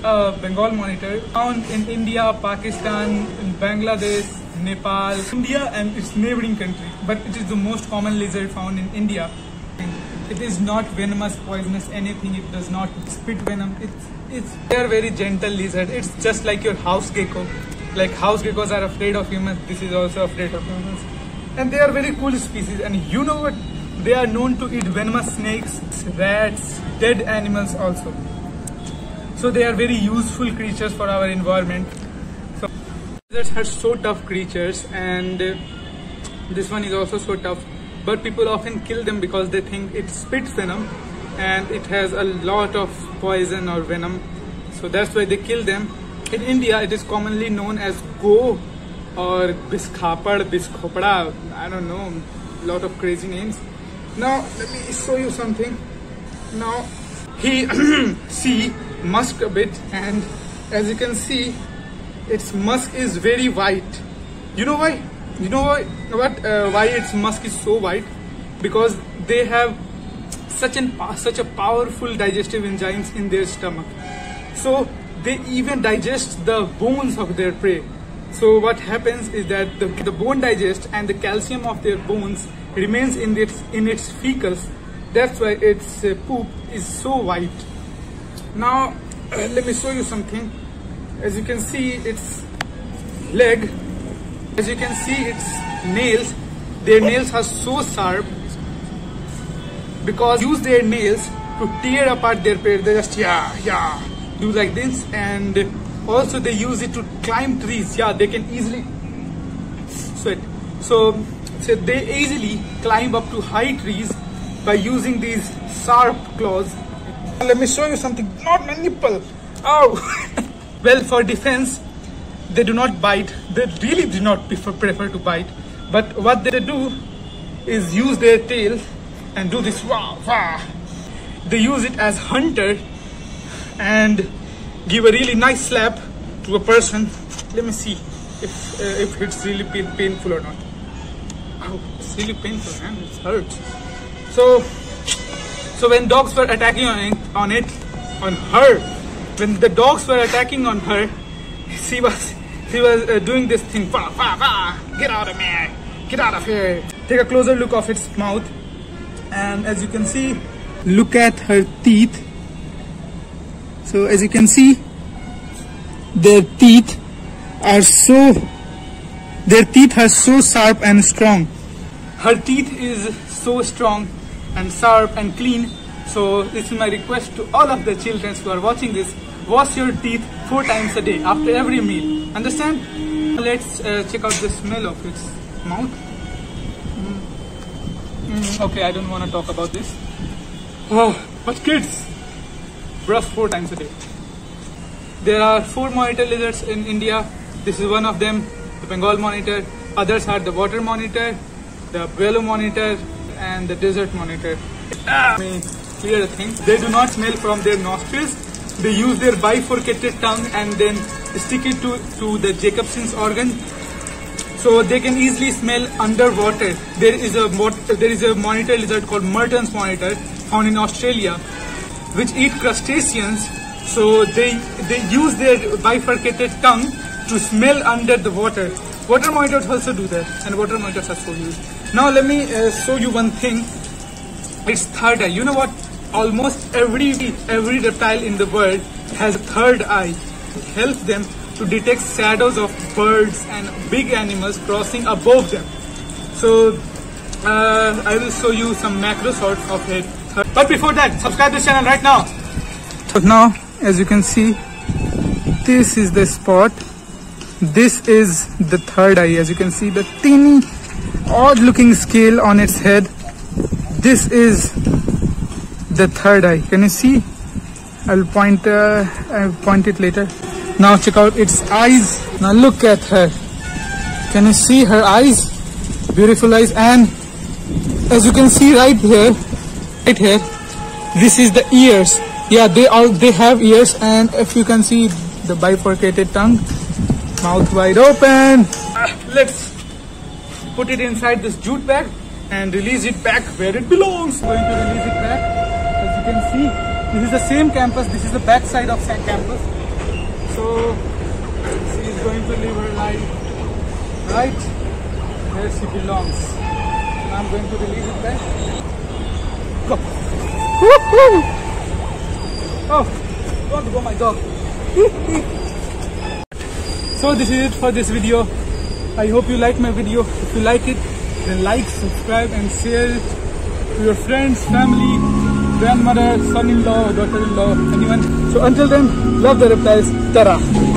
a Bengal monitor found in India, Pakistan, in Bangladesh, Nepal, India and its neighboring country. But it is the most common lizard found in India. It is not venomous, poisonous, anything. It does not spit venom. They are very gentle lizard. It's just like your house gecko. Like house geckos are afraid of humans, this is also afraid of humans. And they are very cool species. And you know what? They are known to eat venomous snakes, rats, dead animals also. So they are very useful creatures for our environment. So lizards are so tough creatures, and this one is also so tough. But people often kill them because they think it spits venom and it has a lot of poison or venom. So that's why they kill them. In India, it is commonly known as go or biskapad, biskhopada, I don't know, a lot of crazy names. Now, let me show you something. Now, he see musk a bit, and as you can see, its musk is very white. You know why? You know why its musk is so white? Because they have such a powerful digestive enzymes in their stomach. So they even digest the bones of their prey. So what happens is that the bone digests and the calcium of their bones remains in its fecals. That's why its poop is so white. Now let me show you something. As you can see, its leg, as you can see, its nails, their nails are so sharp because they use their nails to tear apart their prey. They just do like this, and also they use it to climb trees. Yeah, they can easily sweat. So they easily climb up to high trees by using these sharp claws. Let me show you something. Not my nipple. Oh. Well, for defense, they do not bite. They really do not prefer to bite. But what they do is use their tail and do this wah wah. They use it as hunter and give a really nice slap to a person. Let me see if it's really painful or not. Oh, it's really painful, man. It hurts. So when dogs were attacking on her, when the dogs were attacking on her, she was doing this thing. Wah, wah, wah. Get out of me! Get out of here! Take a closer look of its mouth, and as you can see, look at her teeth. So as you can see, their teeth are so sharp and strong. Her teeth is so strong and sharp and clean. So this is my request to all of the children who are watching this: wash your teeth 4 times a day after every meal. Understand? Let's check out the smell of its mouth. Okay, I don't want to talk about this. Oh, but kids, brush 4 times a day. There are 4 monitor lizards in India. This is one of them, the Bengal monitor. Others are the water monitor, the buffalo monitor, and the desert monitor. Let me clear the thing. They do not smell from their nostrils. They use their bifurcated tongue and then stick it to the Jacobson's organ. So they can easily smell underwater. There is a monitor lizard called Merton's monitor found in Australia, which eat crustaceans. So they use their bifurcated tongue to smell under the water. Water monitors also do that, and water monitors are so used. Now let me show you one thing. It's third eye. You know what? Almost every reptile in the world has a third eye. It helps them to detect shadows of birds and big animals crossing above them. So I will show you some macro shots of it. But before that, subscribe this channel right now. So now, as you can see, this is the spot. This is the third eye. As you can see, the teeny odd looking scale on its head. This is the third eye. Can you see? I'll point it later. Now check out its eyes. Now look at her. Can you see her eyes? Beautiful eyes. And as you can see right here, this is the ears. Yeah, they have ears, and if you can see the bifurcated tongue, mouth wide open. Let's put it inside this jute bag and release it back where it belongs. Going to release it back. As you can see, this is the same campus. This is the back side of campus. So she is going to live her life right where she belongs. And I'm going to release it back. Go. Woohoo! Oh, don't go my dog. So this is it for this video. I hope you like my video. If you like it, then like, subscribe and share it to your friends, family, grandmother, son-in-law, daughter-in-law, anyone. So until then, love the replies. Tara.